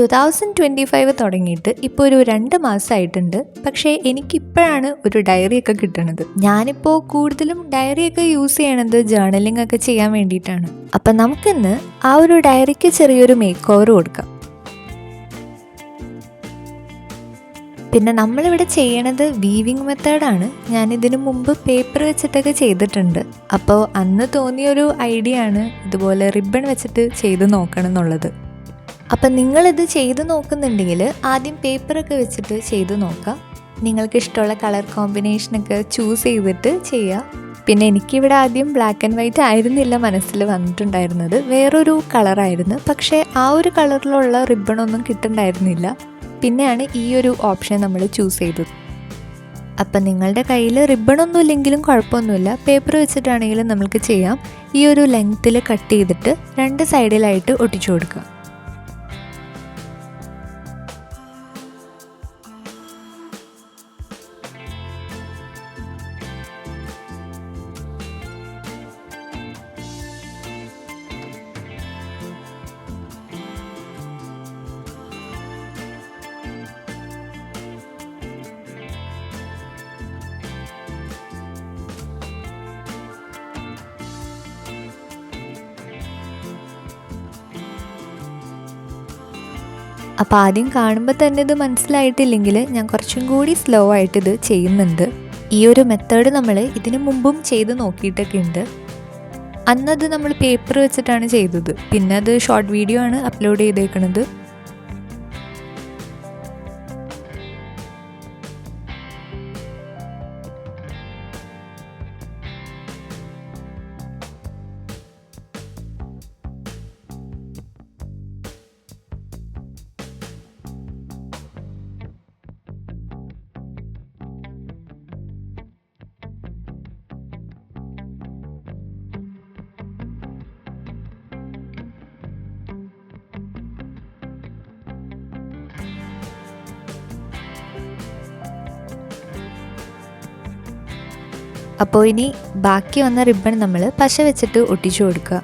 2025 തുടങ്ങിയിട്ട് ഇപ്പോൾ ഒരു 2 മാസമായിട്ടുണ്ട്. പക്ഷേ എനിക്കിപ്പോഴാണ് ഒരു ഡയറിയൊക്കെ കിട്ടണത്. ഞാനിപ്പോൾ കൂടുതലും ഡയറിയൊക്കെ യൂസ് ചെയ്യണത് ജേർണലിംഗ് ഒക്കെ ചെയ്യാൻ വേണ്ടിയിട്ടാണ്. അപ്പം നമുക്കിന്ന് ആ ഒരു ഡയറിക്ക് ചെറിയൊരു മേക്ക് ഓവർ കൊടുക്കാം. പിന്നെ നമ്മളിവിടെ ചെയ്യണത് വീവിങ് മെത്തേഡാണ്. ഞാനിതിനു മുമ്പ് പേപ്പർ വെച്ചിട്ടൊക്കെ ചെയ്തിട്ടുണ്ട്. അപ്പോൾ അന്ന് തോന്നിയൊരു ഐഡിയ ആണ് ഇതുപോലെ റിബൺ വെച്ചിട്ട് ചെയ്ത് നോക്കണം എന്നുള്ളത്. അപ്പം നിങ്ങളിത് ചെയ്ത് നോക്കുന്നുണ്ടെങ്കിൽ ആദ്യം പേപ്പറൊക്കെ വെച്ചിട്ട് ചെയ്ത് നോക്കാം. നിങ്ങൾക്ക് ഇഷ്ടമുള്ള കളർ കോമ്പിനേഷനൊക്കെ ചൂസ് ചെയ്തിട്ട് ചെയ്യുക. പിന്നെ എനിക്കിവിടെ ആദ്യം ബ്ലാക്ക് ആൻഡ് വൈറ്റ് ആയിരുന്നില്ല മനസ്സിൽ വന്നിട്ടുണ്ടായിരുന്നത്, വേറൊരു കളറായിരുന്നു. പക്ഷേ ആ ഒരു കളറിലുള്ള റിബണൊന്നും കിട്ടുന്നുണ്ടായിരുന്നില്ല. പിന്നെയാണ് ഈ ഒരു ഓപ്ഷൻ നമ്മൾ ചൂസ് ചെയ്തത്. അപ്പം നിങ്ങളുടെ കയ്യിൽ റിബണൊന്നും ഇല്ലെങ്കിലും കുഴപ്പമൊന്നുമില്ല, പേപ്പർ വെച്ചിട്ടാണെങ്കിലും നമുക്ക് ചെയ്യാം. ഈ ഒരു ലെങ്ത്തിൽ കട്ട് ചെയ്തിട്ട് 2 സൈഡിലായിട്ട് ഒട്ടിച്ചു കൊടുക്കുക. അപ്പോൾ ആദ്യം കാണുമ്പോൾ തന്നെ ഇത് മനസ്സിലായിട്ടില്ലെങ്കിൽ ഞാൻ കുറച്ചും കൂടി സ്ലോ ആയിട്ട് ഇത് ചെയ്യുന്നുണ്ട്. ഈ ഒരു മെത്തേഡ് നമ്മൾ ഇതിനു മുമ്പും ചെയ്ത് നോക്കിയിട്ടൊക്കെ ഉണ്ട്. അന്നത് നമ്മൾ പേപ്പർ വെച്ചിട്ടാണ് ചെയ്തത്. പിന്നെ അത് ഷോർട്ട് വീഡിയോ ആണ് അപ്ലോഡ് ചെയ്തേക്കുന്നത്. അപ്പോൾ ഇനി ബാക്കി വന്ന റിബൺ നമ്മൾ പശ വെച്ചിട്ട് ഒട്ടിച്ചു കൊടുക്കുക.